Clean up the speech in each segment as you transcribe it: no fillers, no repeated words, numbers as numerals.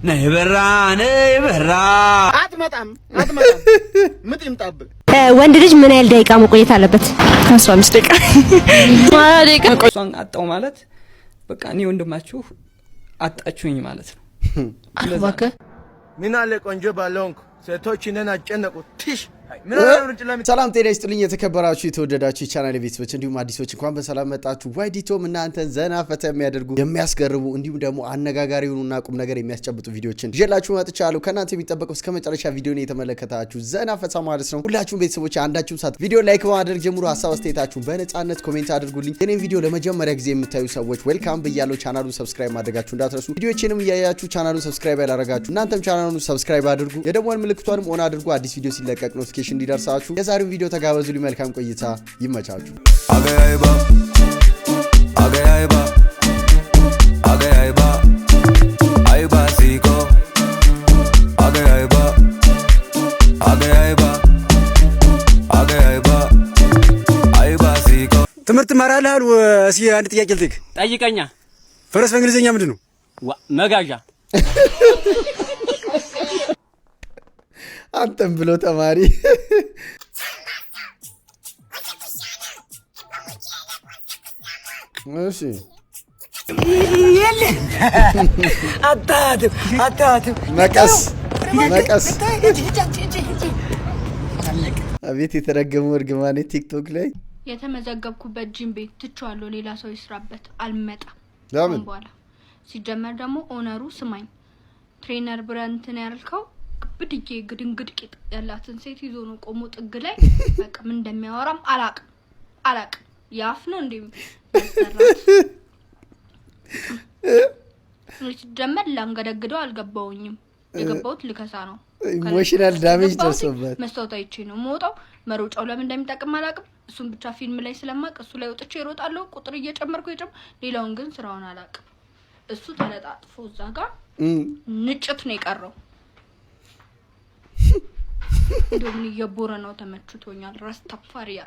ነይበራ አትመጣም ምጥ ይምጣብ ወንድ ልጅ ምን ያህል ደቂቃ መቆየት አለበት? 15 ደቂቃ እሷን አጣው ማለት በቃ እኔ ወንድማችሁ አጣችሁኝ ማለት ነው። አልባከ ምን አለ ቆንጆ ባለንኩ ሴቶች ነን አጨነቁት ትሽ ሰላም ጤና ይስጥልኝ የተከበራችሁ የተወደዳችሁ ቻናል ቤተሰቦች እንዲሁም አዲሶች እንኳን በሰላም መጣችሁ። ዋይዲቶም እናንተን ዘና ፈታ የሚያደርጉ የሚያስገርሙ እንዲሁም ደግሞ አነጋጋሪ የሆኑና ቁም ነገር የሚያስጨብጡ ቪዲዮችን ይዤላችሁ መጥቻለሁ። ከናንተ የሚጠበቀው እስከመጨረሻ ቪዲዮን የተመለከታችሁ ዘና ፈታ ማለት ነው። ሁላችሁም ቤተሰቦች አንዳችሁም ሳት ቪዲዮ ላይክ በማድረግ ጀምሩ። ሐሳብ አስተያየታችሁን በነጻነት ኮሜንት አድርጉልኝ። የኔን ቪዲዮ ለመጀመሪያ ጊዜ የምታዩ ሰዎች ዌልካም ብያለሁ። ቻናሉን ሰብስክራይብ ማድረጋችሁ እንዳትረሱ። ቪዲዮችንም እያያችሁ ቻናሉን ሰብስክራይብ ያላረጋችሁ እናንተም ቻናሉን ሰብስክራይብ አድርጉ። የደወል ምልክቷንም ኦን አድርጉ። አዲስ ቪዲዮ ሲለቀቅ ኖቲፊኬሽን እንዲደርሳችሁ። የዛሬው ቪዲዮ ተጋበዙልኝ። መልካም ቆይታ ይመቻችሁ። ትምህርት ማራላል እስኪ አንድ ጥያቄ ልጠይቅ። ጠይቀኛ። ፈረስ በእንግሊዘኛ ምንድን ነው? መጋዣ። አንተም ብሎ ተማሪ እሺ አታትም መቀስ አቤት የተረገመው እርግማኔ ቲክቶክ ላይ የተመዘገብኩበት ጂም ቤት ትቻለሁ። ሌላ ሰው ይስራበት አልመጣም። ለምን በኋላ ሲጀመር ደግሞ ኦነሩ ስማኝ ትሬነር ብራንትን ያልከው ብድጌ ግድንግድ ቂጥ ያላትን ሴት ይዞ ነው ቆሞ ጥግ ላይ በቃ ምን እንደሚያወራም አላቅ ያፍ ነው እንዴ ሲጀመር ላንገደግደው አልገባውኝም። የገባውት ልከሳ ነው። ኢሞሽናል ዳሜጅ ደርሶበት መስታወት አይቼ ነው የምወጣው። መሮጫው ለምን እንደሚጠቅም አላቅም። እሱን ብቻ ፊልም ላይ ስለማቅ እሱ ላይ ወጥቼ እሮጣለሁ ቁጥር እየጨመርኩ ሌላውን ግን ስራውን አላቅም። እሱ ተለጣጥፎ እዛ ጋር ንጭት ነው የቀረው። እንደምን የቦረናው ተመችቶኛል። ራስታፋሪያ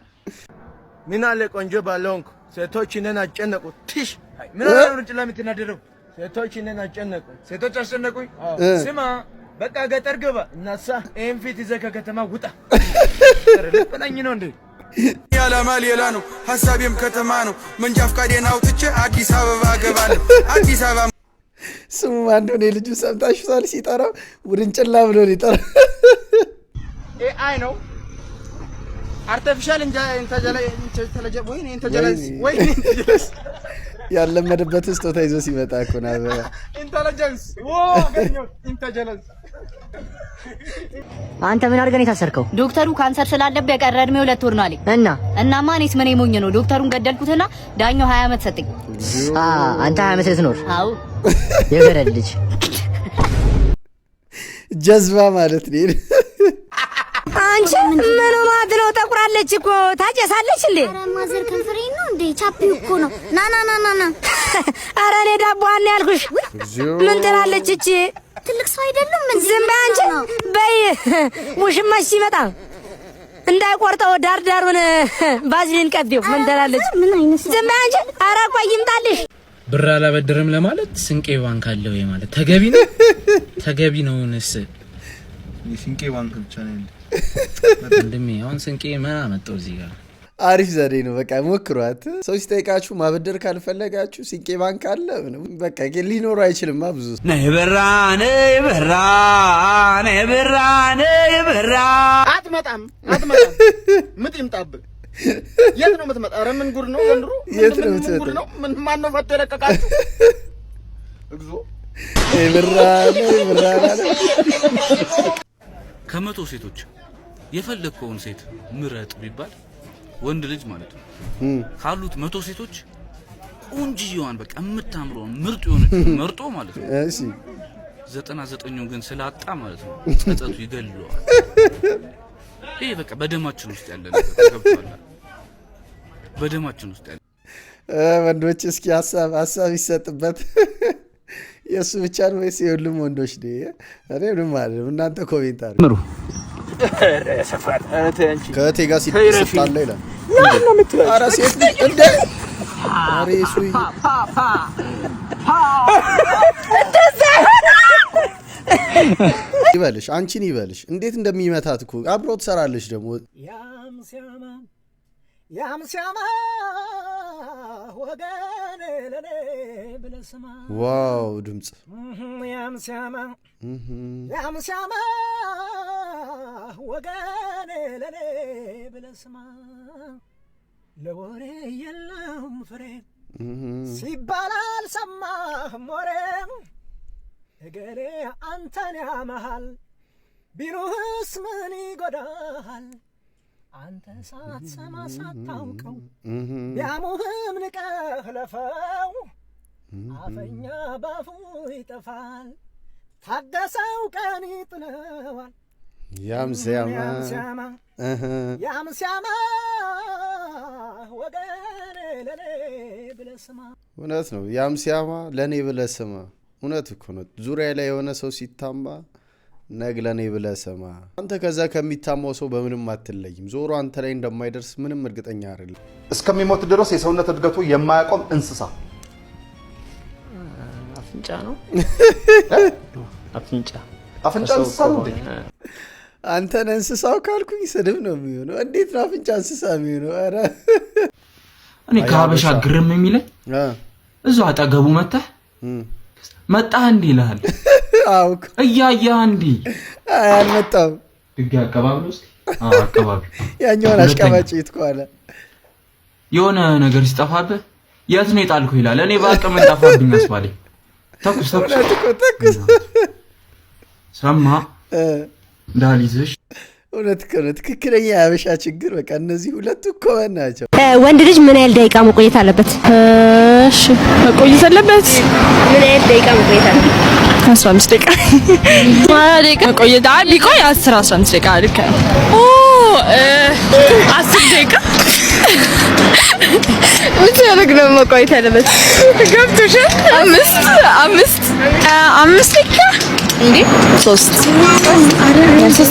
ምን አለ ቆንጆ ባለንኩ ሴቶች ነን አጨነቁት ትሽ ምን አለ ወርጭ ለምትናደረው ሴቶች ነን አጨነቁት ሴቶች አጨነቁኝ። ስማ በቃ ገጠር ገባ እናሳ ኤምፊት ይዘህ ከከተማ ውጣ ለበላኝ ነው እንዴ ያላማ ሌላ ነው ሐሳቤም ከተማ ነው። መንጃ ፈቃዴን አውጥቼ አዲስ አበባ ገባለሁ። አዲስ አበባ ስሙ ማን ነው? ልጁ ሰምታችኋል? ሲጠራው ውርንጭላ ብሎ ይጠራል። ኤአይ ነው አርቲፊሻል ኢንተለጀንስ ያለመደበት ስጦታ ይዞ ሲመጣ እኮ ነው አበባ ኢንተለጀንስ ኢንተለጀንስ። አንተ ምን አድርገህ ነው የታሰርከው? ዶክተሩ ካንሰር ስላለበት የቀረ እድሜው 2 ወር ነው አለኝ። እናማ እኔስ ምን ሞኝ ነው ዶክተሩን ገደልኩትና ዳኛው 20 ዓመት ሰጠኝ። አንተ 20 ዓመት ልትኖር? አዎ የገረድ ልጅ ጀዝባ ማለት ነው። አንቺ ምን ማለት ነው? ተቁራለች እኮ ታጨሳለች እንዴ? አረ ማዘር ከንፈሬ ነው እንዴ? ቻፒው እኮ ነው። ና አረ እኔ ዳቦዋን ያልኩሽ ምን ትላለች እቺ? ትልቅ ሰው አይደለም ምን? ዝም በይ አንቺ በይ። ሙሽማሽ ሲመጣ እንዳይቆርጠው ዳርዳሩን ባዝሊን ቀቢው። ምን ትላለች? ዝም በይ አንቺ። አረ ቆይ ይምጣልሽ። ብር አላበድርም ለማለት ስንቄ ባንክ አለው ማለት ተገቢ ነው? ተገቢ ነውንስ? ስንቄ ባንክ ብቻ ነው እንዴ? እንደም አሁን ስንቄ ምን አመጣው እዚህ ጋር? አሪፍ ዘዴ ነው። በቃ ሞክሯት። ሰው ሲጠይቃችሁ ማበደር ካልፈለጋችሁ ሲንቄ ባንክ አለ ምንም በቃ ሊኖር አይችልም። ብዙ ነይበራ አትመጣም ምጥ ይምጣብ። የት ነው የምትመጣ? ኧረ ምን ጉድ ነው ዘንድሮ? የት ነው የምትመጣ? ምን ማን ነው ፈቶ የለቀቃችሁ? እግዚኦ ነይበራ ከመቶ ሴቶች የፈለከውን ሴት ምረጥ ቢባል ወንድ ልጅ ማለት ነው ካሉት 100 ሴቶች ቆንጆዋን በቃ የምታምረውን ምርጥ የሆነች መርጦ ማለት ነው። እሺ 99ኙን ግን ስላጣ ማለት ነው ጸጸቱ ይገለዋል። ይሄ በቃ በደማችን ውስጥ ያለ ነገር ተገብቷል። በደማችን ውስጥ ያለ ወንዶች እስኪ ሐሳብ ይሰጥበት። የሱ ብቻ ነው ወይስ የሁሉም ወንዶች ነው? እኔ ምንም አይደለም። እናንተ ኮሜንት አድርጉ። ከቴ ጋር ሲጣላ ይላል። ኧረ ሴት ልጅ እንደ ሬሱ ይበልሽ አንቺን ይበልሽ እንዴት እንደሚመታት እኮ አብሮ ትሰራለች ደግሞ ያም ሲያማ ወገኔ ለኔ ብለህ ስማ ዋው ድምጽ ያም ሲያማ ወገኔ ለኔ ብለህ ስማ ለወሬ የለም ፍሬ ሲባል አልሰማህም ወሬ እገሌ አንተን ያመሃል ቢሉህስ ምን ይጎዳሃል አንተ ሳትሰማ ሳታውቀው ቢያሙህም ንቀህ ለፈው አፈኛ ባፉ ይጠፋል ታገሰው ቀን ይጥለዋል ያም ሲያማ ወገኔ ለኔ ብለህ ስማ እውነት ነው ያም ሲያማ ለኔ ብለህ ስማ እውነት እኮ ነው ዙሪያ ላይ የሆነ ሰው ሲታማ ነግለኔ ብለህ ስማ አንተ ከዛ ከሚታማው ሰው በምንም አትለይም ዞሮ አንተ ላይ እንደማይደርስ ምንም እርግጠኛ አይደለም እስከሚሞት ድረስ የሰውነት እድገቱ የማያቆም እንስሳ አፍንጫ ነው አፍንጫ እንስሳ ነው አንተን እንስሳው ካልኩኝ ስድብ ነው የሚሆነው እንዴት ነው አፍንጫ እንስሳ የሚሆነው ኧረ እኔ ከሀበሻ ግርም የሚለኝ እዛው አጠገቡ መጣህ እንዴ ይልሃል አውክ እያየህ እንዴ አልመጣም ድግ አቀባብሎ እስኪ አቀባቢ ያኛውን አሽቀባጭ ይትኳለ የሆነ ነገር ሲጠፋብህ የት ነው የጣልኩ ይላል እኔ ባቀም እንጣፋብኝ አስባለኝ ተኩስ ሰማ ዳሊዝሽ እውነት ከሆነ ትክክለኛ የሀበሻ ችግር በቃ እነዚህ ሁለቱ እኮ ናቸው ወንድ ልጅ ምን ያህል ደቂቃ መቆየት አለበት እሺ መቆየት አለበት ምን ያህል ደቂቃ መቆየት አለበት 15 ደቂቃ ደቂቃ መቆየት ቢቆይ 10-15 ደቂቃ ልክ ኦ 10 ደቂቃ ምን ያደርግ ነው መቆየት አለበት ገብቶሻል 5 ደቂቃ እንዴ 3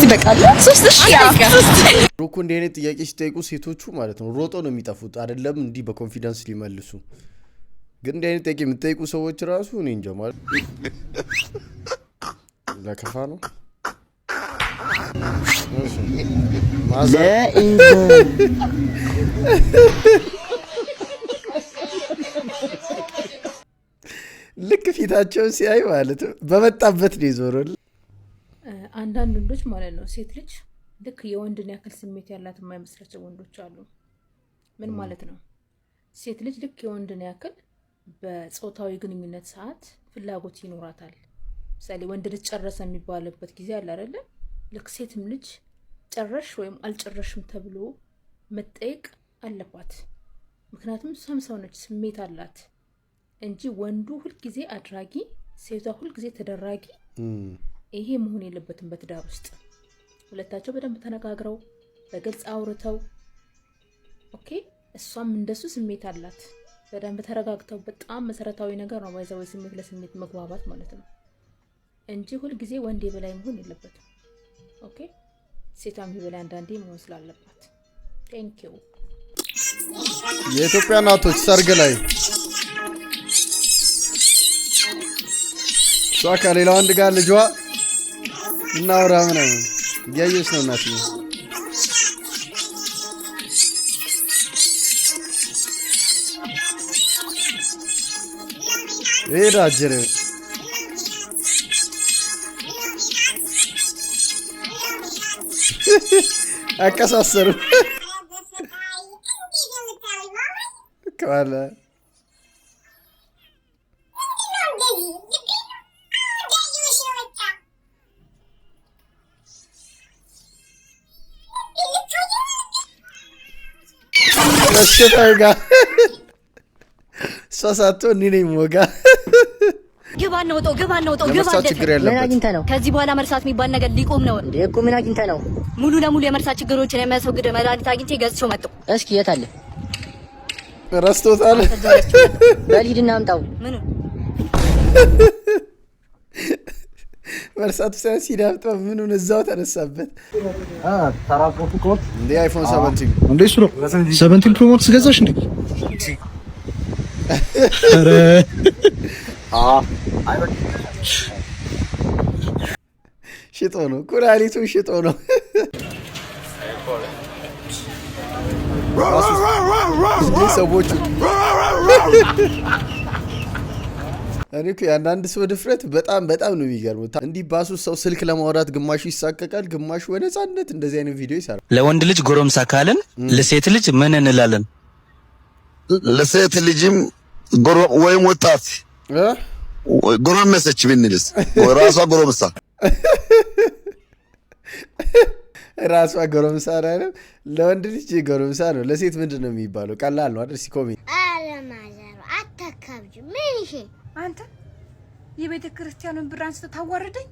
ይበቃል 3 እሺ ሩኩ እንደ አይነት ጥያቄ ሲጠይቁ ሴቶቹ ማለት ነው ሮጦ ነው የሚጠፉት አይደለም እንዲህ በኮንፊደንስ ሊመልሱ ግን እንደ አይነት ጥያቄ የምትጠይቁ ሰዎች ራሱ እኔ እንጃ ማለት ለከፋ ነው ልክ ፊታቸውን ሲያይ ማለት በመጣበት ነው ይዞራል አንዳንድ ወንዶች ማለት ነው ሴት ልጅ ልክ የወንድን ያክል ስሜት ያላት የማይመስላቸው ወንዶች አሉ ምን ማለት ነው ሴት ልጅ ልክ የወንድን ያክል በጾታዊ ግንኙነት ሰዓት ፍላጎት ይኖራታል ምሳሌ ወንድ ልጅ ጨረሰ የሚባልበት ጊዜ አለ አይደለ ልክ ሴትም ልጅ ጨረሽ ወይም አልጨረሽም ተብሎ መጠየቅ አለባት ምክንያቱም ሰው ነች ስሜት አላት እንጂ ወንዱ ሁሉ ጊዜ አድራጊ ሴቷ ሁሉ ጊዜ ተደራጊ ይሄ መሆን የለበትም በትዳር ውስጥ ሁለታቸው በደንብ ተነጋግረው በግልጽ አውርተው ኦኬ እሷም እንደሱ ስሜት አላት በደንብ ተረጋግተው በጣም መሰረታዊ ነገር ነው ባይዘው ስሜት ለስሜት መግባባት ማለት ነው እንጂ ሁሉ ጊዜ ወንድ የበላይ መሆን የለበትም ኦኬ ሴቷም የበላይ አንዳንዴ መሆን ስላለባት ቴንክ ዩ የኢትዮጵያ እናቶች ሰርግ ላይ እሷ ከሌላ ወንድ ጋር ልጇ እናውራ ምናምን እያየች ነው እናትዬ ሄዳ አጀረ አቀሳሰሩ ከዋለ ለሽታጋ ሷሳቶ ነኝ ሞጋ ግባ ነው ከዚህ በኋላ መርሳት የሚባል ነገር ሊቆም ነው እንዴ እኮ ምን አግኝተ ነው ሙሉ ለሙሉ የመርሳት ችግሮችን የሚያስወግድ መድኃኒት አግኝቼ ገዝቼው መጣሁ እስኪ የት አለ ረስቶታል በሊድና አምጣው ምን መርሳቱ ሳይንስ ሲዳፍጣ ምኑን እዛው ተነሳበት ተራቆቱ ኮት እንዴ አይፎን 17 እንዴ እሱ ነው 17 ፕሮ ማክስ ገዛሽ እንዴ ኧረ ሽጦ ነው ኩላሊቱን ሽጦ ነው። ሰዎቹ እኔ እኮ የአንዳንድ ሰው ድፍረት በጣም ነው የሚገርመው። እንዲህ ባሱ ሰው ስልክ ለማውራት ግማሹ ይሳቀቃል፣ ግማሹ በነፃነት እንደዚህ አይነት ቪዲዮ ይሰራል። ለወንድ ልጅ ጎረምሳ ካልን ለሴት ልጅ ምን እንላለን? ለሴት ልጅም ወይም ወጣት ጎረመሰች ብንልስ ራሷ ጎረምሳ ራሷ ጎረምሳ ነው። ለወንድ ልጅ ጎረምሳ ነው። ለሴት ምንድን ነው የሚባለው? ቀላል ነው አይደል? ሲኮሜንት አለማዘሩ አታካብጂ። ምን ይሄ አንተ የቤተ ክርስቲያኑን ብር አንስተ ታዋርደኝ?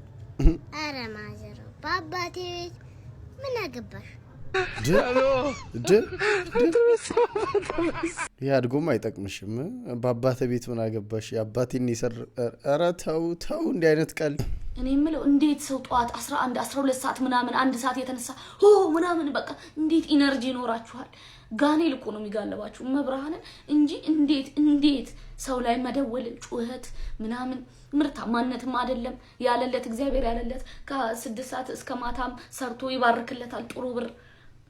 አለማዘሩ በአባቴ ቤት ምን አገባሽ? ያድጎም አይጠቅምሽም። በአባቴ ቤት ምን አገባሽ? የአባቴን ይሰር። ኧረ ተው እንዲህ አይነት ቀልድ። እኔ የምለው እንዴት ሰው ጠዋት 11 12 ሰዓት ምናምን አንድ ሰዓት የተነሳ ምናምን በቃ እንዴት ኢነርጂ ይኖራችኋል? ጋኔል እኮ ነው የሚጋለባችሁ መብራሃንን እንጂ እንዴት ሰው ላይ መደወል ጩኸት ምናምን ምርታማነትም አይደለም። ያለለት እግዚአብሔር ያለለት ከ6 ሰዓት እስከ ማታም ሰርቶ ይባርክለታል ጥሩ ብር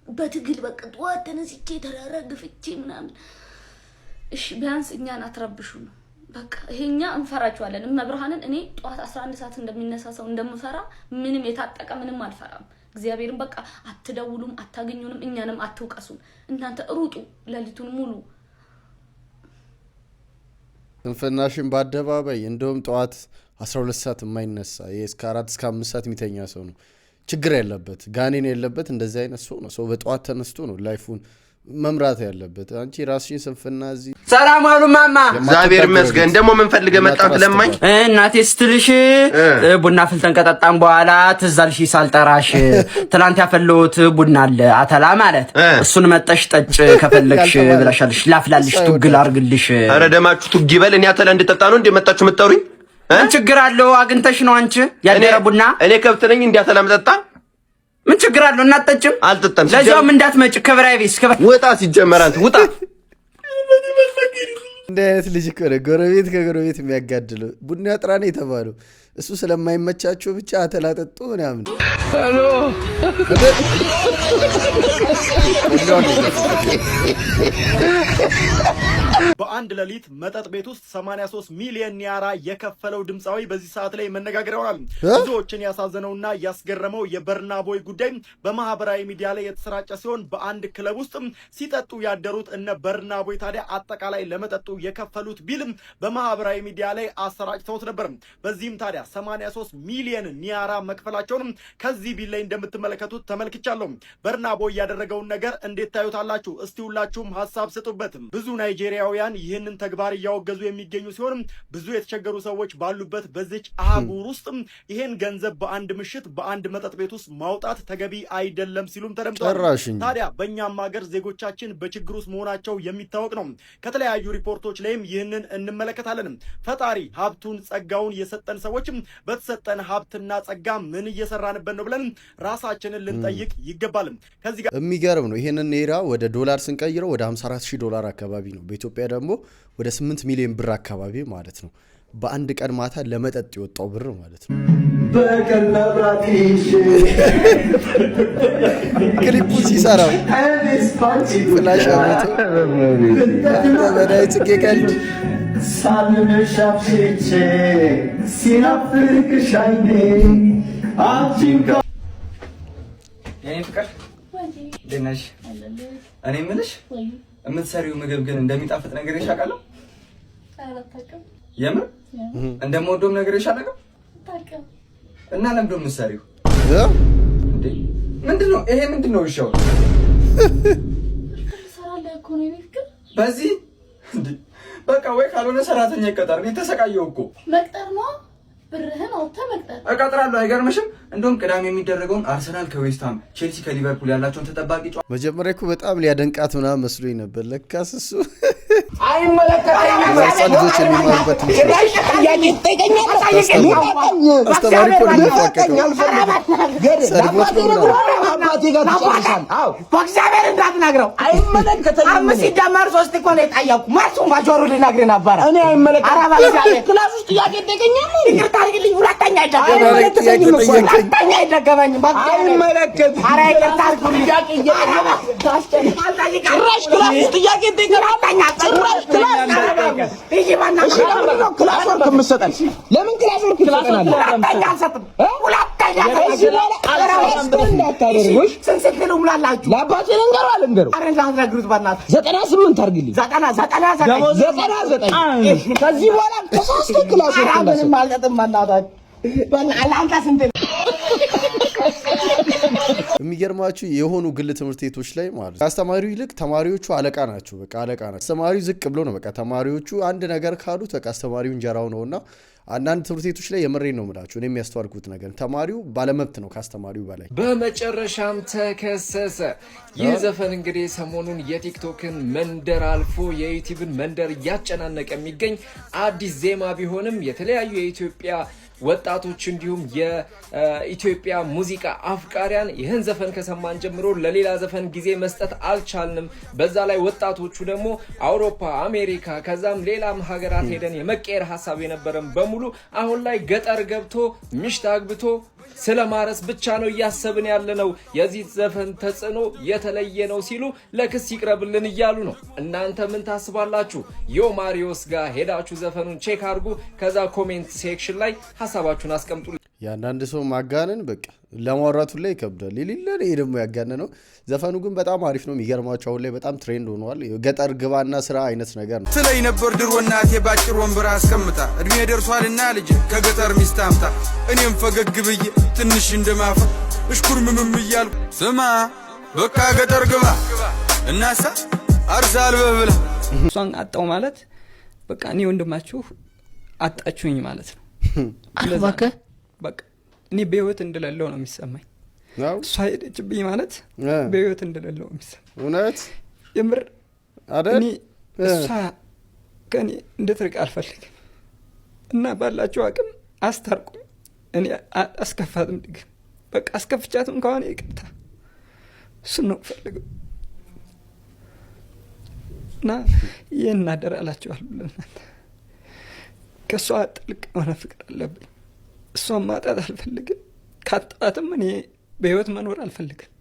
በትግል በቃ ጠዋት ተነስቼ ተራራግፍቼ ምናምን። እሺ ቢያንስ እኛን አትረብሹ ነው በቃ። ይሄኛ እንፈራችኋለን መብራሃንን። እኔ ጠዋት 11 ሰዓት እንደሚነሳ ሰው እንደምፈራ ምንም የታጠቀ ምንም አልፈራም። እግዚአብሔርን በቃ አትደውሉም፣ አታገኙንም፣ እኛንም አትውቀሱም። እናንተ ሩጡ ለሊቱን ሙሉ። እንፈናሽን በአደባባይ እንደውም ጠዋት 12 ሰዓት የማይነሳ እስከ 4 እስከ 5 ሰዓት የሚተኛ ሰው ነው ችግር ያለበት፣ ጋኔን ያለበት እንደዚህ አይነት ሰው ነው። ሰው በጠዋት ተነስቶ ነው ላይፉን መምራት ያለበት። አንቺ ራስሽን ስንፍና እዚህ ሰላም አሉ ማማ። እግዚአብሔር ይመስገን። ደሞ ምን ፈልገህ መጣህ ለማኝ? እናቴ ስትልሽ ቡና ፍልተን ከጠጣን በኋላ ትዛልሽ ሳልጠራሽ ትላንት ያፈለውት ቡና አለ አተላ ማለት እሱን መጠሽ ጠጭ ከፈለግሽ ብለሻልሽ። ላፍላልሽ ትግል አርግልሽ። አረ ደማችሁ ትግ ይበል። እኔ አተላ እንድጠጣ ነው እንደ መጣችሁ የምትጠሩኝ? ምን ችግር አለው? አግንተሽ ነው አንቺ ያደረ ቡና። እኔ ከብት ነኝ እንዴ አተላ መጠጣ? ምን ችግር አለው? እናጠጭም አልጠጣም። ለዛውም እንዳትመጭ ክብራይ ቢስ ክብር ወጣ ሲጀመር አንተ ውጣ። እንደ አይነት ልጅ እኮ ነው ጎረቤት ከጎረቤት የሚያጋድለው። ቡና ጥራኔ የተባለው እሱ ስለማይመቻቸው ብቻ አተላጠጡ ምናምን። ሄሎ በአንድ ሌሊት መጠጥ ቤት ውስጥ 83 ሚሊዮን ኒያራ የከፈለው ድምፃዊ በዚህ ሰዓት ላይ መነጋገሪያ ሆኗል። ብዙዎችን ያሳዘነውና ያስገረመው የበርና ቦይ ጉዳይ በማህበራዊ ሚዲያ ላይ የተሰራጨ ሲሆን በአንድ ክለብ ውስጥ ሲጠጡ ያደሩት እነ በርና ቦይ ታዲያ አጠቃላይ ለመጠጡ የከፈሉት ቢልም በማህበራዊ ሚዲያ ላይ አሰራጭተውት ነበር። በዚህም ታዲያ 83 ሚሊዮን ኒያራ መክፈላቸውን ከዚህ ቢል ላይ እንደምትመለከቱት ተመልክቻለሁ። በርና ቦይ ያደረገውን ነገር እንዴት ታዩታላችሁ? እስቲ ሁላችሁም ሐሳብ ስጡበት። ብዙ ናይጄሪያውያን ይህንን ተግባር እያወገዙ የሚገኙ ሲሆን ብዙ የተቸገሩ ሰዎች ባሉበት በዚች አህጉር ውስጥ ይሄን ገንዘብ በአንድ ምሽት በአንድ መጠጥ ቤት ውስጥ ማውጣት ተገቢ አይደለም ሲሉም ተደምጠዋል። ታዲያ በእኛም ሀገር ዜጎቻችን በችግር ውስጥ መሆናቸው የሚታወቅ ነው። ከተለያዩ ሪፖርቶች ላይም ይህንን እንመለከታለን። ፈጣሪ ሀብቱን ጸጋውን የሰጠን ሰዎችም በተሰጠን ሀብትና ጸጋ ምን እየሰራንበት ነው ብለን ራሳችንን ልንጠይቅ ይገባል። ከዚህ ጋር የሚገርም ነው። ይሄንን ኔራ ወደ ዶላር ስንቀይረው ወደ 54,000 ዶላር አካባቢ ነው። በኢትዮጵያ ደግሞ ወደ 8 ሚሊዮን ብር አካባቢ ማለት ነው። በአንድ ቀን ማታ ለመጠጥ የወጣው ብር ማለት ነው። ክሊፑ ሲሰራው ፍላሽ አመቶ በዳይ ጽጌ ቀልድ ሳልነሻፍቼ ሲናፍቅሽ አይኔ አንቺን የኔ ፍቅር ደህናሽ? እኔ የምልሽ የምትሰሪው ምግብ ግን እንደሚጣፍጥ ነገር ይሻቃለሁ። የምን እንደምወደውም ነገር ይሻላል እና ለምዶ የምትሰሪው እንዴ? ምንድነው ይሄ? ምንድነው ይሻው? ሰራለህ እኮ ነው ፍቅር። በዚህ በቃ ወይ ካልሆነ ሰራተኛ ይቀጠር። እኔ ተሰቃየሁ እኮ። መቅጠር ነው ብርህን አውጥተህ መቅጠር። እቀጥራለሁ። አይገርምሽም? እንደውም ቅዳሜ የሚደረገውን አርሰናል ከዌስትሃም፣ ቼልሲ ከሊቨርፑል ያላቸውን ተጠባቂ መጀመሪያ እኮ በጣም ሊያደንቃት ምናምን መስሎኝ ነበር። ለካስ እሱ አይመለከተኝም። ልጆች የሚማሩበት አስተማሪ እኮ ነው የሚፋቀቀው። ሰድቦት ነው አባቴ ጋር ተጨርሻል። አዎ በእግዚአብሔር እንዳትናግረው አይመለከተኝም። 5 ሲደመር 3 እኮ ነው የጠየቁ ማሱ ማጆሩ ልነግርህ ነበር። እኔ አይመለከተኝም። ክላስ ውስጥ ጥያቄ ጠይቀኛል። ይቅርታ አድርግልኝ። ሁለተኛ አይደገመኝም። ሁለተኛ አይደገመኝም። አይመለከትም። ኧረ ይቅርታ አድርጉልኝ። ጥያቄ ጭራሽ ክላስ ውስጥ ጥያቄ ጠይቀኝ። ጭራሽ ክላስ ይሄ ማናሽ ክላስ ወርክ የምትሰጠን ለምን ክላስ ወርክ ትሰጠናለህ? ሁለተኛ አልሰጥም። ሁለተኛ እንዳታደርጉሽ ስንስክሉ ምላላችሁ ለአባቴ ልንገረው አልንገረው? ኧረ እንዳትነግሩት በእናትህ 98 አድርግልኝ። 99 ከዚህ በኋላ ተሳስቶ ክላስ ወርክ ምንም አልሰጥም። በእናታችሁ በእናንተ ስንት የሚገርማችሁ የሆኑ ግል ትምህርት ቤቶች ላይ ማለት አስተማሪው ይልቅ ተማሪዎቹ አለቃ ናቸው። በቃ አለቃ ናቸው። አስተማሪው ዝቅ ብሎ ነው በቃ ተማሪዎቹ አንድ ነገር ካሉት በቃ አስተማሪው እንጀራው ነውና አንዳንድ ትምህርት ቤቶች ላይ የምሬን ነው የምላችሁ እኔ የሚያስተዋልኩት ነገር ተማሪው ባለመብት ነው ከአስተማሪው በላይ። በመጨረሻም ተከሰሰ። ይህ ዘፈን እንግዲህ ሰሞኑን የቲክቶክን መንደር አልፎ የዩቲዩብን መንደር እያጨናነቀ የሚገኝ አዲስ ዜማ ቢሆንም የተለያዩ የኢትዮጵያ ወጣቶች እንዲሁም የኢትዮጵያ ሙዚቃ አፍቃሪያን ይህን ዘፈን ከሰማን ጀምሮ ለሌላ ዘፈን ጊዜ መስጠት አልቻልንም። በዛ ላይ ወጣቶቹ ደግሞ አውሮፓ፣ አሜሪካ ከዛም ሌላም ሀገራት ሄደን የመቀየር ሀሳብ የነበረን በሙሉ አሁን ላይ ገጠር ገብቶ ሚሽት አግብቶ ስለማረስ ብቻ ነው እያሰብን ያለነው። የዚህ ዘፈን ተጽዕኖ የተለየ ነው ሲሉ ለክስ ይቅረብልን እያሉ ነው። እናንተ ምን ታስባላችሁ? ዮማሪዮስ ጋር ሄዳችሁ ዘፈኑን ቼክ አድርጉ። ከዛ ኮሜንት ሴክሽን ላይ ሀሳባችሁን አስቀምጡ። ያንዳንድ ሰው ማጋነን በቃ ለማውራቱ ላይ ይከብዳል። ይልላል ይሄ ደግሞ ያጋነነው። ዘፈኑ ግን በጣም አሪፍ ነው። የሚገርማቸው አሁን ላይ በጣም ትሬንድ ሆኗል። ገጠር ግባና ስራ አይነት ነገር ነው። ስለይ ነበር ድሮ እናቴ ባጭር ወንበር አስቀምጣ እድሜ ደርሷልና ልጅ ከገጠር ሚስት አምጣ እኔም ፈገግ ብዬ ትንሽ እንደማፈ እሽኩር ምምም እያልኩ ስማ በቃ ገጠር ግባ እናሳ አርሳል በብላ እሷን አጣው ማለት በቃ እኔ ወንድማችሁ አጣችሁኝ ማለት ነው። አልባከ በቃ እኔ በህይወት እንደሌለው ነው የሚሰማኝ። እሷ ሄደችብኝ ማለት በህይወት እንደሌለው ነው የሚሰማኝ። እውነት የምር አይደል? እኔ እሷ ከኔ እንድትርቅ አልፈልግም እና ባላችሁ አቅም አስታርቁኝ። እኔ አስከፋትም ድግም በቃ አስከፍቻትም ከሆነ ይቅርታ እሱን ነው ፈልገው እና ይህን እናደራላችኋል ብለናል። ከእሷ ጥልቅ የሆነ ፍቅር አለብኝ። እሷን ማጣት አልፈልግም። ካጣትም እኔ በህይወት መኖር አልፈልግም።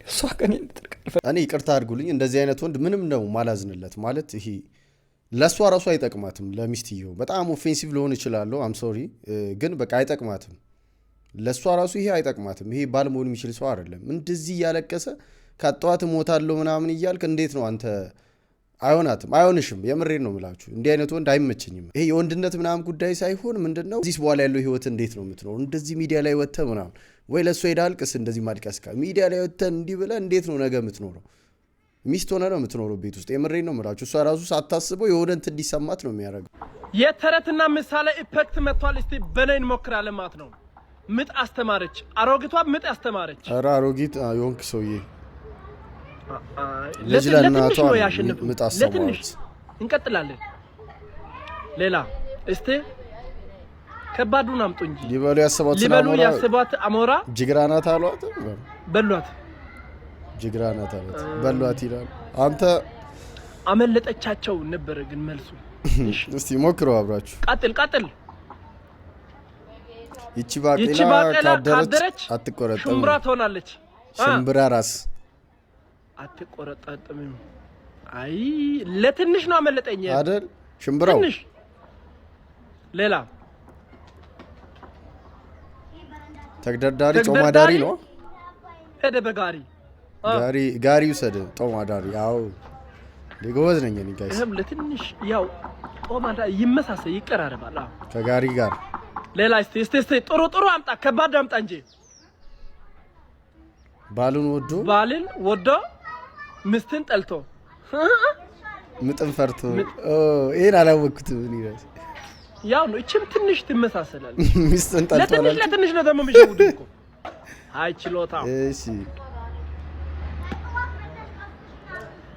እሷ ከኔ እንድትርቅ አልፈልግም። እኔ ይቅርታ አድርጉልኝ። እንደዚህ አይነት ወንድ ምንም ነው ማላዝንለት ማለት ይሄ ለእሷ ራሱ አይጠቅማትም። ለሚስትየው በጣም ኦፌንሲቭ ልሆን እችላለሁ። አም ሶሪ ግን በቃ አይጠቅማትም። ለእሷ ራሱ ይሄ አይጠቅማትም። ይሄ ባል መሆን የሚችል ሰው አይደለም። እንደዚህ እያለቀሰ ካጣዋት እሞታለሁ ምናምን እያልክ እንዴት ነው አንተ? አይሆናትም፣ አይሆንሽም። የምሬን ነው የምላችሁ። እንዲህ አይነት ወንድ አይመቸኝም። ይሄ የወንድነት ምናምን ጉዳይ ሳይሆን ምንድነው እዚህ በኋላ ያለው ህይወት እንዴት ነው የምትኖረው? እንደዚህ ሚዲያ ላይ ወጥተህ ምናምን ወይ ለእሷ ሄዳ አልቅስ። እንደዚህ ማልቀስ ሚዲያ ላይ ወጥተህ እንዲህ ብለህ እንዴት ነው ነገ የምትኖረው? ሚስት ሆነ ነው የምትኖረው ቤት ውስጥ። የምሬን ነው የምላችሁ። እሷ ራሱ ሳታስበው የሆነ እንትን እንዲሰማት ነው የሚያደርገው። የተረትና ምሳሌ ኢፌክት መጥቷል። እስቲ በላይ እንሞክራለን ማለት ነው። ምጥ አስተማረች፣ አሮጊቷ ምጥ አስተማረች። ኧረ አሮጊት የሆንክ ሰውዬ ልጅ ለእናቷ ምጥ አስተማረች። እንቀጥላለን። ሌላ እስቲ ከባዱን አምጡ እንጂ ሊበሉ ያስቧት አሞራ ጅግራናት አሏት። በሏት ጅግራናት አሏት በሏት ይላል። አንተ አመለጠቻቸው ነበር ግን መልሱ። እስቲ ሞክረው አብራችሁ። ቀጥል። ይቺ ባቄላ ካደረች አትቆረጠም። ሽምብራ ትሆናለች። ሽምብራ ራስ አትቆረጣጥምም። አይ ለትንሽ ነው አመለጠኝ አይደል? ሽምብራው ትንሽ። ሌላ ተግደርዳሪ ጦማዳሪ ነው። ሄደ በጋሪ ጋሪ ውሰድ ጦማዳሪ። ያው ጎበዝ ነኝ እኔ ጋይስ። ይሄም ለትንሽ ያው ጦማዳሪ ይመሳሰል ይቀራረባል ከጋሪ ጋር። ሌላ እስቲ ጥሩ አምጣ። ከባድ አምጣ እንጂ ባልን ወዶ ምስትን ጠልቶ ምጥን ፈርቶ ይሄን አላወቅኩትም እኔ ራሴ። ያው ነው እቺም ትንሽ ትመሳሰላለች። ምስትን ጠልቶ ለትንሽ ነው ደግሞ የሚሸውዱ እኮ። አይ ችሎታ። እሺ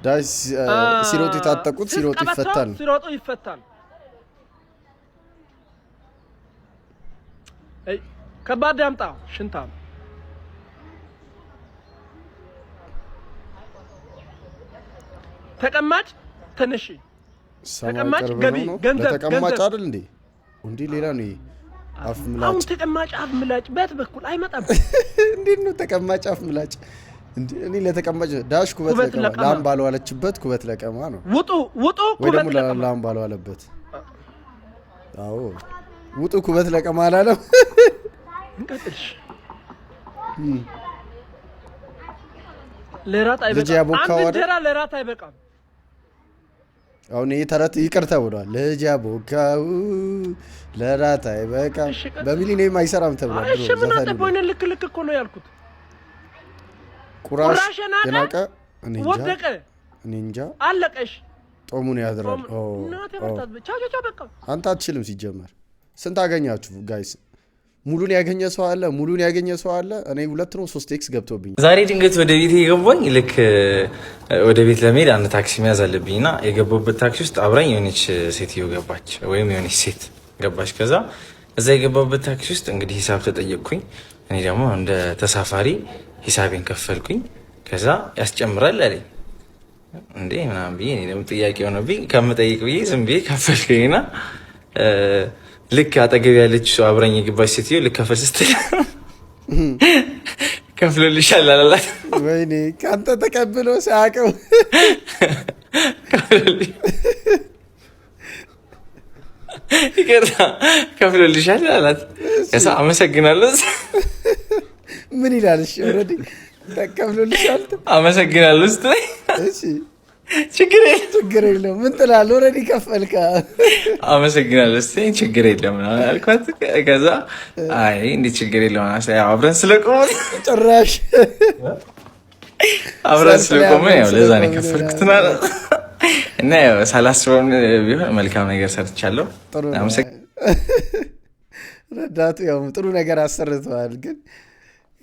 ዳሽ ሲሮጡ የታጠቁት ሲሮጡ ይፈታል። ሲሮጡ ይፈታል። አይ ከባድ ያምጣ ሽንታም ተቀማጭ ትንሽ ተቀማጭ ገቢ ገንዘብ ተቀማጭ አይደል እንዴ? እንዴ ሌላ ነው አፍ ምላጭ። አሁን ተቀማጭ አፍ ምላጭ በት በኩል አይመጣም። እንዴት ነው ተቀማጭ አፍ ምላጭ? እኔ ለተቀማጭ ዳሽ ኩበት ለቀማ ላም ባልዋለችበት ኩበት ለቀማ ነው። ውጡ ኩበት ለቀማ ላም ባልዋለበት። አዎ ውጡ ኩበት ለቀማ አላለም። እንቀጥልሽ ለራት አይበቃም። አንድ እንጀራ ለራት አይበቃም። አሁን ይሄ ተረት ይቅርታ ብሏል። ልጅ ያቦካው ለራት አይበቃም በሚሊኒየም አይሰራም ተብሏል። እሺ ምን አጠቦይነ ልክ እኮ ነው ያልኩት። ቁራሽ የናቀ ወደቀ እኔ እንጃ አለቀሽ ጦሙን ያድራል። በቃ አንተ አትችልም። ሲጀመር ስንት አገኛችሁ ጋይስ? ሙሉን ያገኘ ሰው አለ? ሙሉን ያገኘ ሰው አለ? እኔ 2 ነው 3 ኤክስ ገብቶብኝ ዛሬ ድንገት ወደ ቤት የገባኝ ልክ ወደ ቤት ለመሄድ አንድ ታክሲ መያዝ አለብኝና የገባሁበት ታክሲ ውስጥ አብራኝ የሆነች ሴትዮ ገባች፣ ወይም የሆነች ሴት ገባች። ከዛ እዛ የገባሁበት ታክሲ ውስጥ እንግዲህ ሂሳብ ተጠየቅኩኝ። እኔ ደግሞ እንደ ተሳፋሪ ሂሳቤን ከፈልኩኝ። ከዛ ያስጨምራል አለኝ። እንዴ ምናምን ብዬ እኔ ደግሞ ጥያቄ ሆነብኝ። ከምጠይቅ ብዬ ዝም ብዬ ከፈልኩኝና ልክ አጠገብ ያለች ሰው አብረኝ የገባች ሴትዮ ልክ ከፈል ስትል ከፍሎልሻል አላላት። ወይኔ ካንተ ተቀብሎ ሳያውቀው ይቅርታ ከፍሎልሻል አላት። ከዛ አመሰግናለሁ። ምን ይላል? እሺ ኦልሬዲ ተቀብሎልሻል አመሰግናለሁ ስትለኝ እሺ ችግር የለውም ምን ትላለህ? ኦልሬዲ ከፈልካ አመሰግናለሁ ስትለኝ ችግር የለውም አልኳት። ከዛ አይ እንዴ ችግር የለውም አብረን ስለቆምን ጭራሽ አብረን ስለቆምን ያው ለዛ ነው የከፈልኩት እና ያው ሳላስበውም ቢሆን መልካም ነገር ሰርቻለሁ። ረዳቱ ያው ጥሩ ነገር አሰርተዋል፣ ግን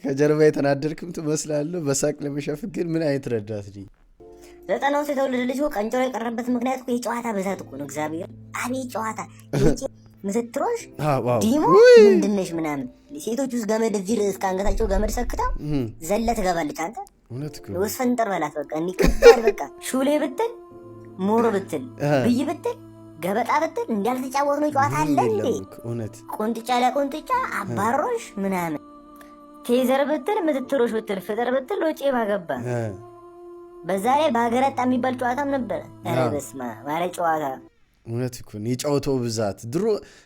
ከጀርባ የተናደድክም ትመስላለህ። በሳቅ ለመሸፈን ግን ምን አይነት ረዳት ነኝ? 90 ውስጥ የተወለደ ልጅ ቀንጮ የቀረበት ምክንያት እኮ የጨዋታ ብዛት እኮ ነው። እግዚአብሔር አቤት ጨዋታ ምስትሮሽ ዲሞ ምንድነሽ ምናምን ሴቶች ውስጥ ገመድ እዚህ ርዕስ ከአንገታቸው ገመድ ሰክታ ዘለ ትገባለች። አንተ ወስፈንጠር በላት በቃ እንዲከባድ በቃ ሹሌ ብትል ሞሮ ብትል ብይ ብትል ገበጣ ብትል እንዲያልተጫወት ነው ጨዋታ አለ እንዴ? ቁንጥጫ ለቁንጥጫ አባሮሽ ምናምን ቴዘር ብትል ምትትሮሽ ብትል ፍጥር ብትል ወጪ ባገባ በዛ ላይ በሀገረጣ የሚባል ጨዋታም ነበረ። ኧረ በስመ አብ ማረ ጨዋታ እውነት እኮ ነው የጨዋታው ብዛት። ድሮ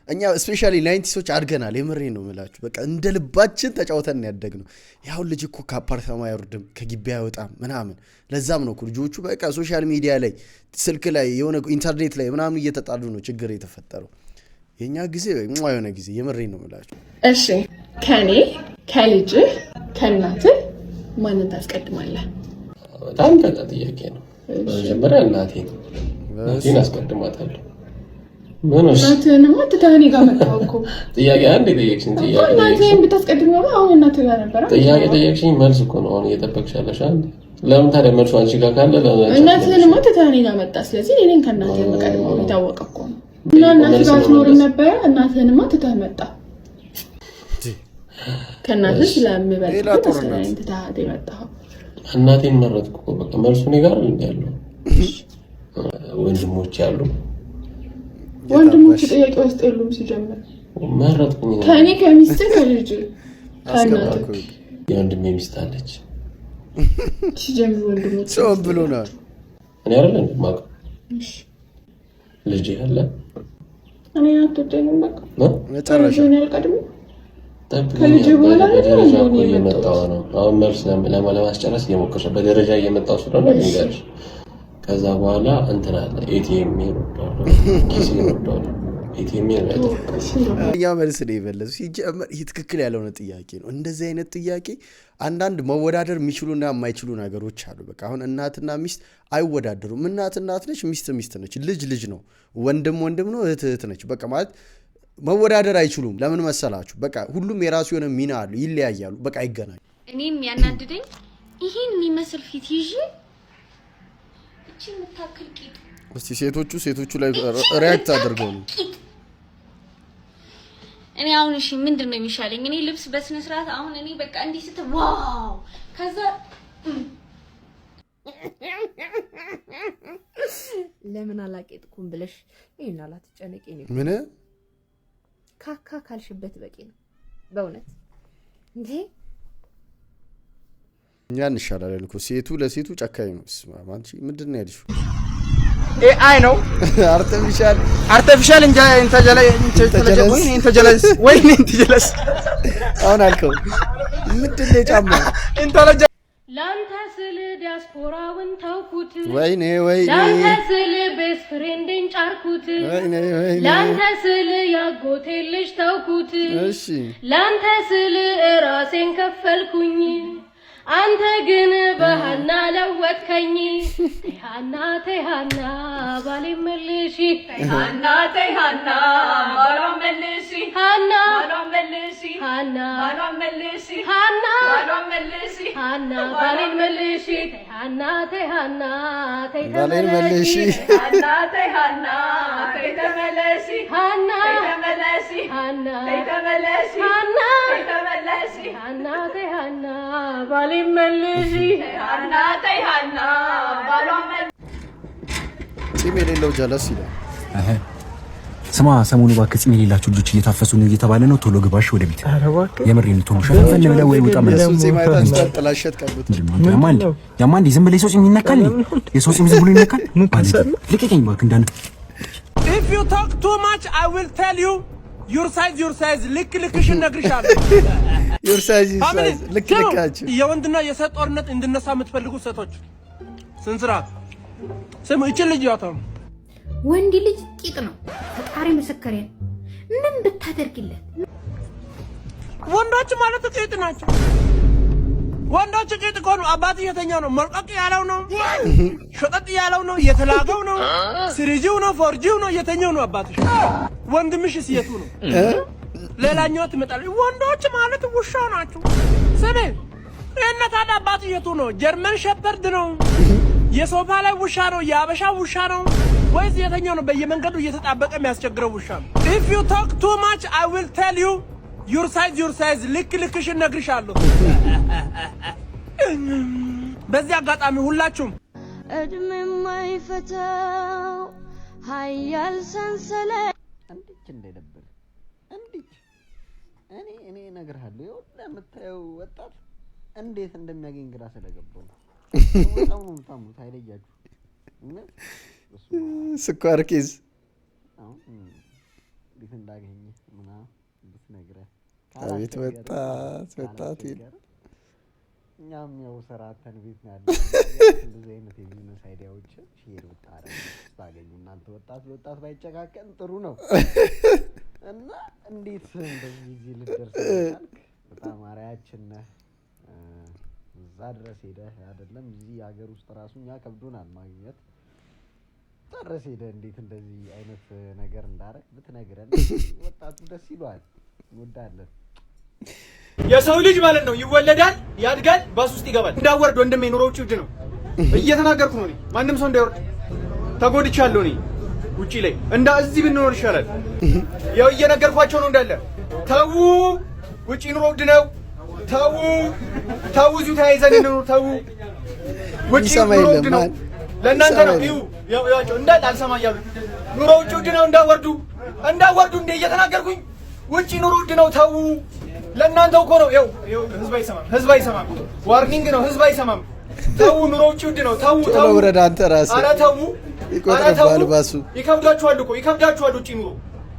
እኛ ስፔሻሊ 90ሶች አድገናል። የምሬን ነው የምላችሁ። በቃ እንደ ልባችን ተጫውተን ያደግነው። ያው ልጅ እኮ ከአፓርታማ አይወርድም ከግቢ አይወጣም ምናምን። ለዛም ነው እኮ ልጆቹ በቃ ሶሻል ሚዲያ ላይ ስልክ ላይ የሆነ ኢንተርኔት ላይ ምናምን እየተጣሉ ነው ችግር የተፈጠረው። የኛ ጊዜ የሆነ ጊዜ የምሬን ነው የምላችሁ። እሺ ከኔ ከልጅህ ከእናትህ ማንን ታስቀድማለህ? በጣም ቀላል ጥያቄ ነው። መጀመሪያ እናቴን አስቀድማታለሁ። እናትህንማ ትተህ እኔ ጋር መጣሁ እኮ። ጥያቄ አንድ የጠየቅሽኝ ጥያቄ እናትህን ብታስቀድም ኖሮ አሁን እናትህ ጋር ነበረ። ጥያቄ ጠየቅሽኝ፣ መልስ እኮ ነው አሁን እየጠበቅሽ ያለሽ። ለምን ታዲያ መልሱ አንቺ ጋር ካለ እናትህንማ ትተህ እኔ ጋር መጣ። ስለዚህ እኔን ከእናትህ የምቀድመው የታወቀ እኮ ነው። እና እናትህ ጋር ትኖርም ነበረ። እናትህንማ ትተህ መጣ። ከእናትህ ስለምበልጥ ትተህ የመጣኸው እናቴን መረጥኩ እኮ በቃ መልሱ እኔ ጋር ያለው። ወንድሞች ያሉ ወንድሞች ጥያቄ ውስጥ የሉም። ሲጀምር መረጥኩኝ ከእኔ ከሚስትህ ከልጅ ከእናትህ የወንድሜ ሚስት አለች። ሲጀምር ወንድሞች ሰው ብሎ ነው እኔ አይደለም እንደማውቀው ልጅ ያለ እኔ አትወደኝም በቃ መጨረሻ ነው ያልቀድም ከልጅ በኋላ በደረጃ እየመጣው ነው። አሁን መልስ ለማስጨረስ እየሞከረ በደረጃ እየመጣው ስለሆነ ልንገርሽ። ከዛ በኋላ እንትን አለ ኤቲኤም ይወጣል፣ ኪስ ይወጣል። ኤቲኤም ይወጣል። ያ መልስ ነው የበለሱ። ሲጀመር ይህ ትክክል ያልሆነ ጥያቄ ነው። እንደዚህ አይነት ጥያቄ አንዳንድ መወዳደር የሚችሉና የማይችሉ ነገሮች አሉ። በቃ አሁን እናትና ሚስት አይወዳደሩም። እናት እናት ነች፣ ሚስት ሚስት ነች፣ ልጅ ልጅ ነው፣ ወንድም ወንድም ነው፣ እህት እህት ነች። በቃ ማለት መወዳደር አይችሉም። ለምን መሰላችሁ? በቃ ሁሉም የራሱ የሆነ ሚና አሉ፣ ይለያያሉ። በቃ አይገናኙ። እኔም ያናድደኝ ይሄን የሚመስል ፊት ይዤ እቺ የምታክል ቂጥ እስቲ ሴቶቹ ላይ ሪያክት አድርገው ነው እኔ አሁን እሺ ምንድነው የሚሻለኝ እኔ ልብስ በስነ ስርዓት አሁን እኔ በቃ እንዲህ ስት ዋው ከዛ ለምን አላቄጥኩም ብለሽ ይሄን አላትጨነቂ ነው ምን ካካ ካልሽበት በቂ ነው በእውነት እንዴ ያን ይሻላል እኮ ሴቱ ለሴቱ ጨካኝ ነው ማንቺ ምንድነው ያልሽው AI ነው አርቲፊሻል ኢንተለጀንስ አሁን አልከው ምንድነው ጫማ ኢንተለጀንስ ላንተ ስለ ዲያስፖራውን ታውኩት ወይኔ ላንተ ስለ ቤስት ፍሬንድን ጫርኩት ላንተ ስለ ያጎቴ ልጅ ታውኩት እሺ ላንተ ስለ ራሴን ከፈልኩኝ አንተ ግን በሃና ለወጥከኝ ተሃና ባሌ መልሺ ተሃና ባሏ መልሺ ሃና ባሏ መልሺ ሃና ባሏ መልሺ ሃና ባሏ መልሺ ሃና ባሌ መልሺ ተሃና ባሌ መልሺ ሃና ተመለሺ ሃና ተመለሺ ሃና ተመለሺ ሃና ተመለሺ ሃና ባሌ መልሺ ሃና ባሏ መልሺ ጺም የሌለው ጀለስ ይላል ስማ ሰሞኑ እባክህ ጺም የሌላችሁ ልጆች እየታፈሱ ነው እየተባለ ነው ቶሎ ግባሽ ወደ ቤት የምሬን ቶሎ ሸፈን ብለህ ወይ ወጣ ማለት ነው ጺም አይታችሁ ጥላሸት ቀቡት ያማንዲ ዝም ብለህ ሰው ጺም ይነካል የሰው ጺም ዝም ብሎ ይነካል ልቀቀኝ እባክህ እንዳን If you talk too much I will tell you your size ልክልክሽ ነግርሻለሁ your size ልክልካችሁ የወንድና የሴት ጦርነት እንድነሳ የምትፈልጉ ሴቶች ስንስራት ስሙ እቺ ልጅ ያታው ወንድ ልጅ ቂጥ ነው ፈጣሪ መስከሬ ምን ብታደርግለት ወንዶች ማለት ቂጥ ናቸው ወንዶች ቂጥ ኮኑ አባት የተኛው ነው መልቀቅ ያለው ነው ሸጠጥ ያለው ነው የተላገው ነው ስሪጂው ነው ፎርጂው ነው የተኛው ነው አባትሽ ወንድምሽ ሲየቱ ነው ሌላኛው ትመጣለች ወንዶች ማለት ውሻ ናቸው ስለ እናት አባት የቱ ነው ጀርመን ሸፐርድ ነው የሶፋ ላይ ውሻ ነው ያበሻ ውሻ ነው ወይስ የተኛው ነው በየመንገዱ እየተጣበቀ የሚያስቸግረው ውሻ ነው if you talk too much I will tell you your size ልክልክሽ ነግርሻለሁ በዚህ አጋጣሚ ሁላችሁም እድሜ የማይፈታው ሀያል ሰንሰለት እንዴት እንደነበር እንዴት እኔ እነግርሃለሁ ይኸው ለምታየው ወጣት እንዴት እንደሚያገኝ ግራ ስለገባው በጣም ነው የምታሙት አይለያችሁ ስኳር ኬዝ አሁን እንዴት እንዳገኘ ምናምን ብትነግረህ አቤት ወጣት እኛም ያው ሰራተን ቤት ነው ያለው እንደዚህ አይነት የቢዝነስ አይዲያዎች ሼር ብታረግ ታገኙ እናንተ ወጣት ባይጨካከን ጥሩ ነው እና እንዴት እንደዚህ እዚህ ልደርስ ይችላል በጣም አሪያችን ነህ እዛ ድረስ ሄደህ አይደለም እዚህ ሀገር ውስጥ ራሱኛ ከብዶናል ማግኘት ድረስ ሄደህ እንዴት እንደዚህ አይነት ነገር እንዳረግ ብትነግረን ወጣቱ ደስ ይሏል እንወዳለን የሰው ልጅ ማለት ነው ይወለዳል ያድጋል ባስ ውስጥ ይገባል እንዳወርድ ወንድሜ ኑሮው ውጭ ነው እየተናገርኩ ነው ማንንም ሰው እንዳይወርድ ተጎድቻለሁ እኔ ውጪ ላይ እንዳ እዚህ ብንኖር ይሻላል ያው እየነገርኳቸው ነው እንዳለ ተው ውጪ ኑሮ ውድ ነው ተው እዚሁ ተያይዘን እንኑር ተው ውጪ ኑሮ ውድ ነው ለእናንተ ነው ያው እንዳል አልሰማ እያሉ ኑሮ ውድ ነው እንዳወርዱ እንደ እየተናገርኩኝ ውጪ ኑሮ ውድ ነው ተው ለእናንተ እኮ ነው ያው ህዝብ አይሰማም ዋርኒንግ ነው ህዝብ አይሰማም ተው ኑሮ ውድ ነው ተው ወረዳ አንተ ራስህ ኧረ ተው ይቆጥራል ባሱ ይከብዳችኋል ውጪ ኑሮ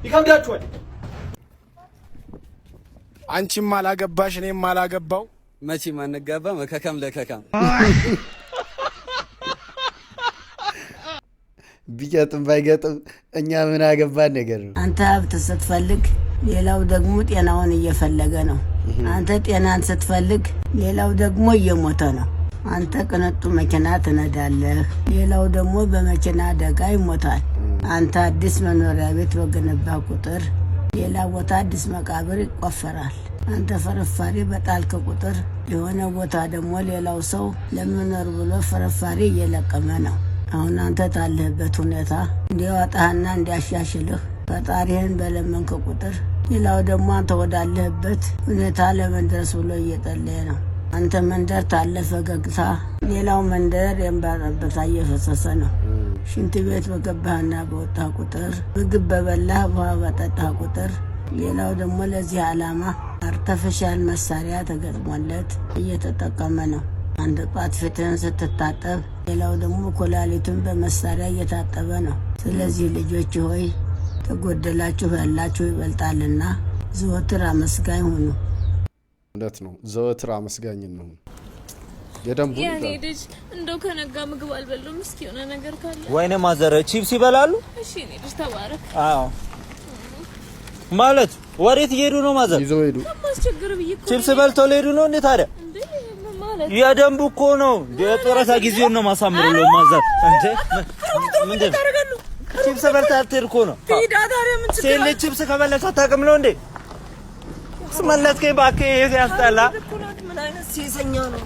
ይከብዳችኋል አንቺም አላገባሽ እኔም አላገባው መቼም አንጋባ መከከም ለከከም ቢገጥም ባይገጥም እኛ ምን አገባን ነገር ነው አንተ ሀብት ስትፈልግ ሌላው ደግሞ ጤናውን እየፈለገ ነው አንተ ጤናን ስትፈልግ ሌላው ደግሞ እየሞተ ነው አንተ ቅንጡ መኪና ትነዳለህ ሌላው ደግሞ በመኪና አደጋ ይሞታል አንተ አዲስ መኖሪያ ቤት በገነባ ቁጥር ሌላ ቦታ አዲስ መቃብር ይቆፈራል አንተ ፍርፋሪ በጣልክ ቁጥር የሆነ ቦታ ደግሞ ሌላው ሰው ለመኖር ብሎ ፍርፋሪ እየለቀመ ነው አሁን አንተ ታለህበት ሁኔታ እንዲያወጣህና እንዲያሻሽልህ ፈጣሪህን በለመንክ ቁጥር ሌላው ደግሞ አንተ ወዳለህበት ሁኔታ ለመድረስ ብሎ እየጠለየ ነው። አንተ መንደር ታለ ፈገግታ፣ ሌላው መንደር የእንባ ጠብታ እየፈሰሰ ነው። ሽንት ቤት በገባህና በወጣህ ቁጥር፣ ምግብ በበላህ ውሃ በጠጣህ ቁጥር ሌላው ደግሞ ለዚህ ዓላማ አርተፊሻል መሳሪያ ተገጥሞለት እየተጠቀመ ነው። አንድ ጧት ፊትህን ስትታጠብ ሌላው ደግሞ ኮላሊቱን በመሳሪያ እየታጠበ ነው። ስለዚህ ልጆች ሆይ ተጎደላችሁ ያላችሁ ይበልጣልና ዘወትር አመስጋኝ ሁኑ። እንደት ነው ዘወትር አመስጋኝ ነው። የደንቡ ያኔ ልጅ እንደው ከነጋ ምግብ አልበሉም። እስኪ የሆነ ነገር ካለ ወይኔ ማዘር ቺፕስ ይበላሉ? እሺ እኔ ልጅ ተባረክ። አዎ ማለት ወዴት እየሄዱ ነው ማዘር? ይዘው ሄዱ። ማስቸገር ብዬሽ ቺፕስ በልተው ሊሄዱ ነው እንዴ ታዲያ? ማለት የደንቡ እኮ ነው። የጦረታ ጊዜውን ነው ማሳምሩለው ማዘር። እንዴ ምንድን ቺፕስ በልተህ አትሄድ እኮ ነው። ሂዳ ታዲያ ምን ችግር አለ? ቺፕስ ከበላች አታውቅም ነው እንዴ? ስመለስከኝ እባክህ ይሄ ያስጠላ። ምን አይነት ሴሰኛ ነው?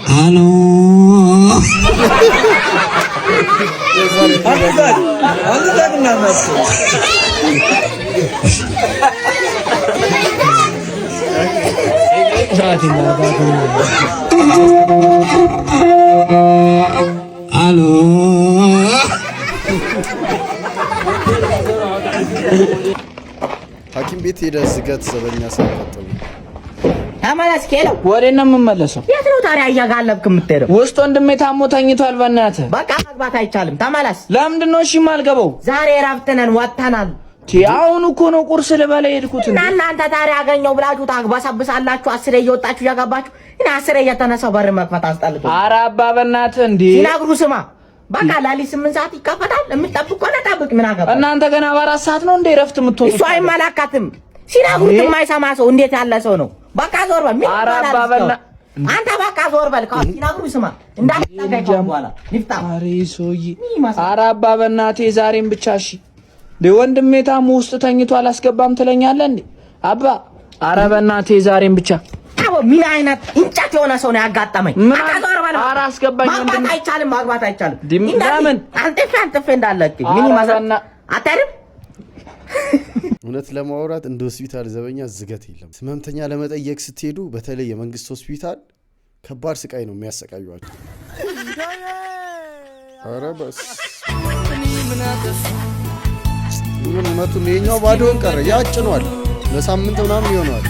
ሃሎ ሃሎ ሐኪም ቤት ሄደ ዝገት ዘበኛ ሳይቀጥል ተመለስ። ከለው ወዴት ነው የምመለሰው? የት ነው ታዲያ እያጋለብክ የምትሄደው? ውስጥ ወንድሜ ታሞ ተኝቷል። በእናትህ በቃ መግባት አይቻልም። ተመለስ። ለምንድን ነው እሺ የማልገባው? ዛሬ እረፍት ነን፣ ወጥተናል። አሁን እኮ ነው ቁርስ ልበላ ሄድኩት። እናንተ ታዲያ ያገኘው ብላችሁ ታግባሳብሳላችሁ። 10 እየወጣችሁ እያገባችሁ እና 10 እየተነሳው በር መክፈት አስጠልቶ። ኧረ አባ በእናትህ እንዴ ሲናግሩ ስማ። በቃ ሌሊት 8 ሰዓት ይከፈታል። የምትጠብቅ ከሆነ ጠብቅ። ምን አገባ እናንተ ገና በ4 ሰዓት ነው እንዴ እረፍት የምትወጡት? እሱ አይመለከትም። ሲናግሩት የማይሰማ ሰው እንዴት ያለ ሰው ነው? በቃ ዞር በል። ምን አራባበና አንተ በቃ ዞር በል። ሲናግሩ ስማ። እንዳትጠጋው በኋላ ንፍታ። አሬ ሶይ አራባ በእናቴ ዛሬም ብቻ እሺ። ወንድሜ ታሞ ውስጥ ተኝቶ አላስገባም ትለኛለህ እንዴ? አባ አረ በእናቴ ዛሬም ብቻ። አዎ ምን አይነት እንጨት የሆነ ሰው ነው ያጋጠመኝ? አታዞር በል። አረ አስገባኝ ወንድሜ። ማግባት አይቻልም፣ ማግባት አይቻልም። ለምን አንተ እንዳለክ ምን ይማዘና አታርም? እውነት ለማውራት እንደ ሆስፒታል ዘበኛ ዝገት የለም። ህመምተኛ ለመጠየቅ ስትሄዱ በተለይ የመንግስት ሆስፒታል ከባድ ስቃይ ነው የሚያሰቃዩዋቸው። ኧረ በስ ምን መቱ የኛው ባዶን ቀረ ያጭኗል። ለሳምንት ምናምን ይሆናል።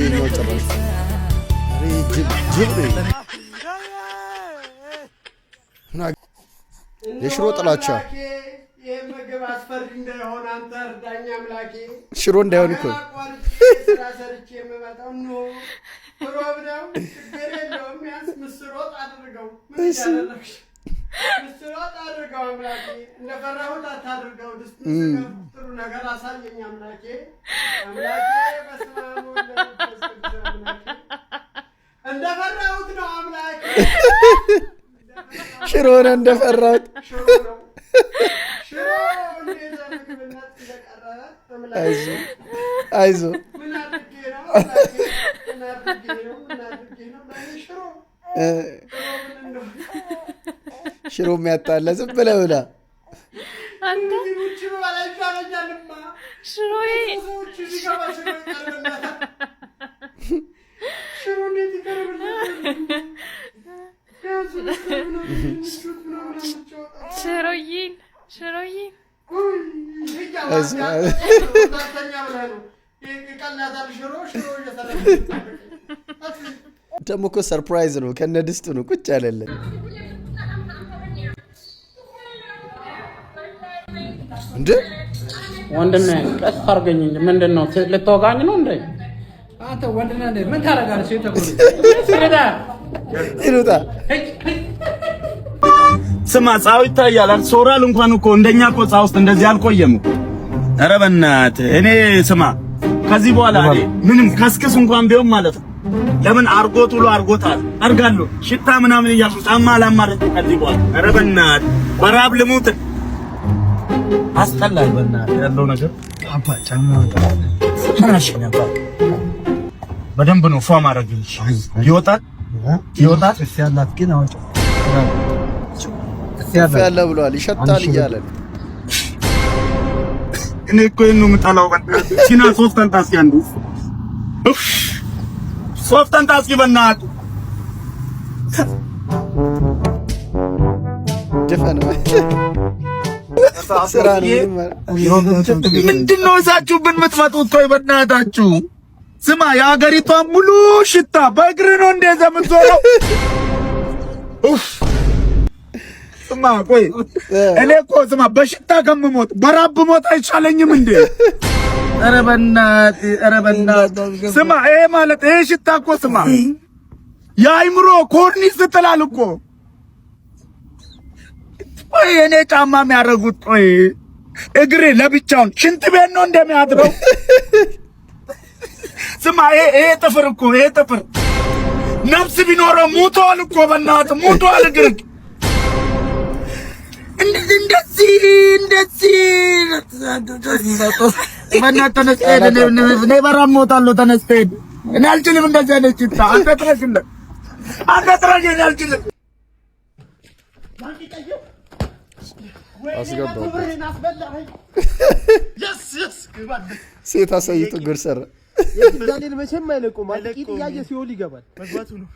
የኛው ጨራሽ ጅብ የሽሮ ጥላቻ የምግብ አስፈሪ እንዳይሆን አንተ እርዳኝ አምላኬ። ሽሮ እንዳይሆን እኮ ስራ ሰርቼ የምመጣው ነው። ሮብ ነው፣ ችግር የለውም። ያንስ ምስር ወጥ አድርገው። ምን ያደረግሽ? ምስር ወጥ አድርገው አምላኬ። እንደፈራሁት አታድርገው። ድስት ጥሩ ነገር አሳየኝ አምላኬ። አምላኬ በስመ አብ ወወልድ ወመንፈስ ቅዱስ አምላኬ። እንደፈራሁት ነው አምላኬ። ሽሮ ነው እንደፈራሁት። ሽሮ ነው አይዞህ ሽሮ የሚያጣላ ዝም ብለህ ብላ። ሽሮዬን ደግሞ እኮ ሰርፕራይዝ ነው። ከነ ድስቱ ነው ቁጭ ያለልን። እንዴ ወንድና ቀስ አድርገኝ እንጂ ምንድን ነው ልትወጋኝ ነው እንዴ? አንተ ወንድና እንዴ ምን ታደርጋለህ? ይሩጣ ስማ ጻው ይታያል። ሶራል እንኳን እኮ እንደኛ እኮ ጻው ውስጥ እንደዚህ አልቆየም። ኧረ በእናትህ እኔ ስማ ከዚህ በኋላ እኔ ምንም ከስክስ እንኳን ቢሆን ማለት ነው ለምን አርጎት ውሎ አርጎታል አርጋለሁ ሽታ ምናምን እያልኩ ጫማ አላማረጥ ከዚህ በኋላ። ኧረ በእናትህ በራብ ልሙት። አስጠላል በእናትህ ያለው ነገር አባ ጫማ ፍራሽ ነበር በደንብ ነው ፏ ማድረግልሽ። ይወጣል እፍ ያላት ግን አሁን እፍ ያለ ብሏል። ይሸታል እያለ እኔ እኮ ነው የምጠላው። ሲና ሶፍት አንጣስ ያንዱ ሶፍት አንጣስ ይበናት ደፈነ ስራ ነው። ምንድነው እዛችሁብን የምትመጡት? ቆይ በእናታችሁ ስማ፣ የሀገሪቷን ሙሉ ሽታ በእግር ነው እንደዛ የምትዞረው። ስማ ቆይ እኔ እኮ ስማ በሽታ ከምሞት በራብ ሞት አይቻለኝም እንዴ? ኧረ በእናትህ ስማ፣ ይሄ ማለት ይሄ ሽታ እኮ ስማ የአይምሮ ኮርኒስ ትጥላል እኮ። ቆይ እኔ ጫማ የሚያደርጉት ቆይ እግሬ ለብቻውን ሽንት ቤት ነው እንደሚያድረው። ስማ ይሄ ጥፍር እኮ ይሄ ጥፍር ነፍስ ቢኖረው ሙቷል እኮ በእናትህ ሙቷል። እግር እንደዚህ በእናትህ ተነስተ ሄድ። እኔ በራም ሞታለሁ። ተነስተ ሄድ። እኔ አልችልም እንደዚህ አይነት ሽታ። አንተ ጥረግልህ እኔ አልችልም። አስገባው ሴት አሳይቶ ጉድ ሰራ። የዳንኤል መቼም አይለቁም። አጥቂት ያየ ሲኦል ይገባል። መግባቱ ነው።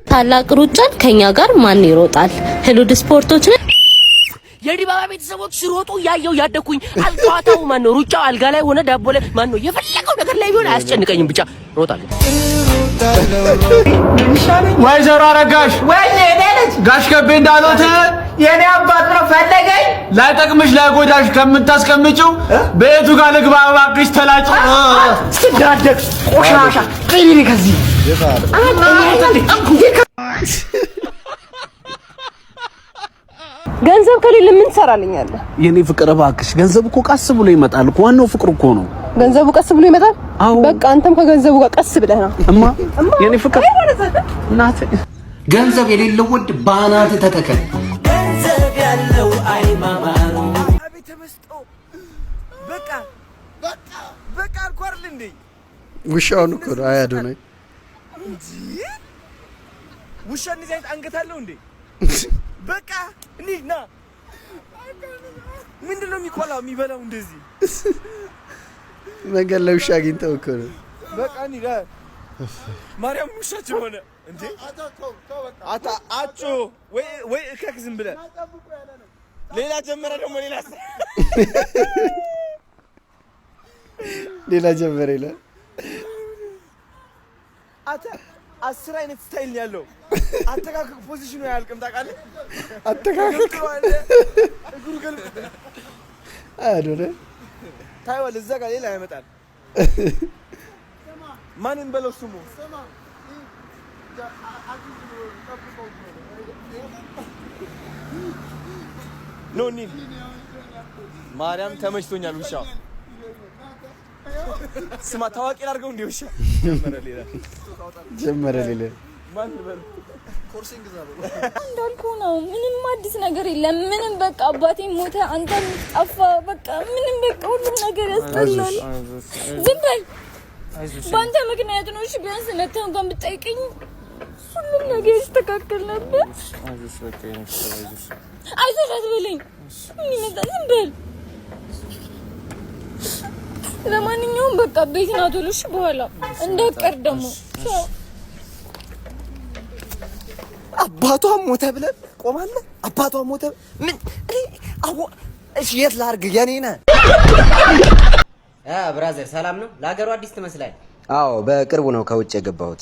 ታላቅ ሩጫን ከኛ ጋር ማን ይሮጣል? ህሉድ ስፖርቶች ነው። የዲባባ ቤተሰቦች ሲሮጡ ያየው ያደኩኝ። አልቋታው ማን ነው? ሩጫው አልጋ ላይ ሆነ ዳቦ ላይ ማን ነው? የፈለገው ነገር ላይ ቢሆን አያስጨንቀኝም። ብቻ ሮጣለሁ። ወይዘሮ አረጋሽ ወይኔ ነች ጋሽ ከቤ እንዳሉት የኔ አባት ነው ፈለገኝ። ላይጠቅምሽ ላይጎዳሽ ከምታስቀምጪው ቤቱ ጋር ልግባ እባክሽ ተላጭ። ስዳደቅ ቆሻሻ ቀይሪ ከዚህ ገንዘብ ከሌለ ምን ትሰራልኛለህ? የኔ ፍቅር እባክሽ፣ ገንዘብ እኮ ቀስ ብሎ ይመጣል እኮ። ዋናው ፍቅር እኮ ነው። ገንዘቡ ቀስ ብሎ ይመጣል? በቃ አንተም ከገንዘቡ ጋር ቀስ ብለህ ና። እማ የኔ ፍቅር እናት ገንዘብ የሌለው ወድ ባናት ተተከለ። ገንዘብ ያለው አይማማሩ አቤት ተመስጦ በቃ አልኳርል እንዴ ውሻውን እኮ ነው አያዱ ነው እንጂ ውሻ እንደዚህ አይነት አንገት አለው እንዴ? በቃ እንዴት ና ምንድነው የሚቆላው የሚበላው እንደዚህ መንገድ ላይ ውሻ አግኝተው እኮ ነው። በቃ እንዴ ማርያም ውሻችን ሆነ እንዴ? አቶ ወይ እከክ ዝም ብለህ ሌላ ጀመረ ደግሞ ሌላ ጀመረ ይላል። አታ 10 አይነት ስታይል ያለው አተካከክ ፖዚሽኑ ያልቅም ታውቃለህ? አተካከክ እግሩ ገልብ አዶነ ታይዋል። እዛ ጋር ሌላ ያመጣል። ማንን በለው ስሙ ኖኒ ማርያም ተመችቶኛል። ውሻው ስማ ታዋቂ ላድርገው እንዴ? ውሻ ጀመረ ሌላ ማን በለው ኮርሲንግ ዛሬ እንዳልኩ ነው። ምንም አዲስ ነገር የለም። ምንም በቃ አባቴ ሞተ፣ አንተም ጠፋ። በቃ ምንም በቃ ሁሉም ነገር ያስጠላል። ዝም በል። በአንተ ምክንያት ነው። እሺ ቢያንስ መተው እንኳን ብትጠይቀኝ ሁሉም ነገር ይስተካከል ነበር። አይዞሽ አትበለኝ። ምን ይመጣ? ዝም በል። ለማንኛውም በቃ ቤት ና ቶሎ። እሺ በኋላ እንዳትቀር ደግሞ። አባቷ ሞተ ብለህ ቆማለህ? አባቷ ሞተ ምን? እሺ የት ላድርግ? የኔ ነህ። ብራዘር ሰላም ነው? ለሀገሩ አዲስ ትመስላለህ። አዎ በቅርቡ ነው ከውጭ የገባሁት።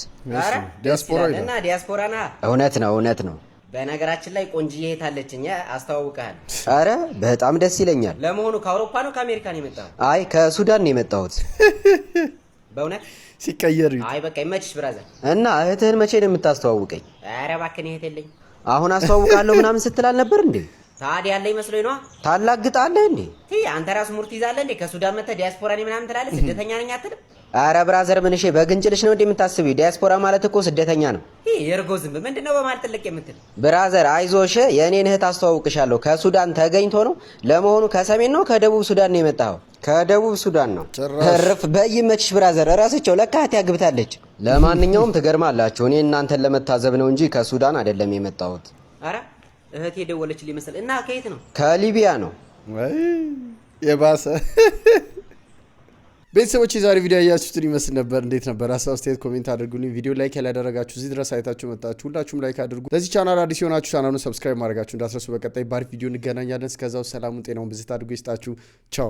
ዲያስፖራ እና ዲያስፖራ ና። እውነት ነው። በነገራችን ላይ ቆንጅዬ እህት አለችኝ፣ አስተዋውቅሃል። አረ በጣም ደስ ይለኛል። ለመሆኑ ከአውሮፓ ነው ከአሜሪካ ነው የመጣው? አይ ከሱዳን ነው የመጣሁት። በእውነት ሲቀየር አይ በቃ ይመችሽ ብራዘር። እና እህትህን መቼ ነው የምታስተዋውቀኝ? ኧረ እባክህ እህት የለኝ። አሁን አስተዋውቃለሁ ምናምን ስትል አልነበር እንዴ? ታዲያ ያለኝ መስሎኝ ነዋ። ታላግጣለህ እንዴ? አንተ ራሱ ሙርት ይዛለህ እንዴ? ከሱዳን መጥተህ ዲያስፖራ ነኝ ምናምን ትላለህ። ስደተኛ ነኝ አትልም? አረ ብራዘር ምን እሺ፣ በግንጭልሽ ነው እንዴ የምታስቢው? ዲያስፖራ ማለት እኮ ስደተኛ ነው። የርጎ ዝንብ ምንድነው በማለት ጥልቅ የምትል? ብራዘር አይዞሽ፣ የእኔን እህት አስተዋውቅሻለሁ። ከሱዳን ተገኝቶ ነው። ለመሆኑ ከሰሜን ነው ከደቡብ ሱዳን ነው የመጣኸው? ከደቡብ ሱዳን ነው። እርፍ በይመችሽ ብራዘር። እራስቸው ለካ እህት ያግብታለች። ለማንኛውም ትገርማላችሁ። እኔ እናንተን ለመታዘብ ነው እንጂ ከሱዳን አይደለም የመጣሁት። አረ እህቴ የደወለችልኝ መሰል እና ከየት ነው? ከሊቢያ ነው። የባሰ ቤተሰቦች የዛሬ ቪዲዮ ያያችሁትን ይመስል ነበር። እንዴት ነበር? ሀሳብ አስተያየት ኮሜንት አድርጉልኝ። ቪዲዮ ላይክ ያላደረጋችሁ እዚህ ድረስ አይታችሁ መጣችሁ ሁላችሁም ላይክ አድርጉ። ለዚህ ቻናል አዲስ የሆናችሁ ቻናሉን ሰብስክራይብ ማድረጋችሁ እንዳትረሱ። በቀጣይ ባሪፍ ቪዲዮ እንገናኛለን። እስከዛው ሰላሙን ጤናውን ብዝት አድርጎ ይስጣችሁ። ቻው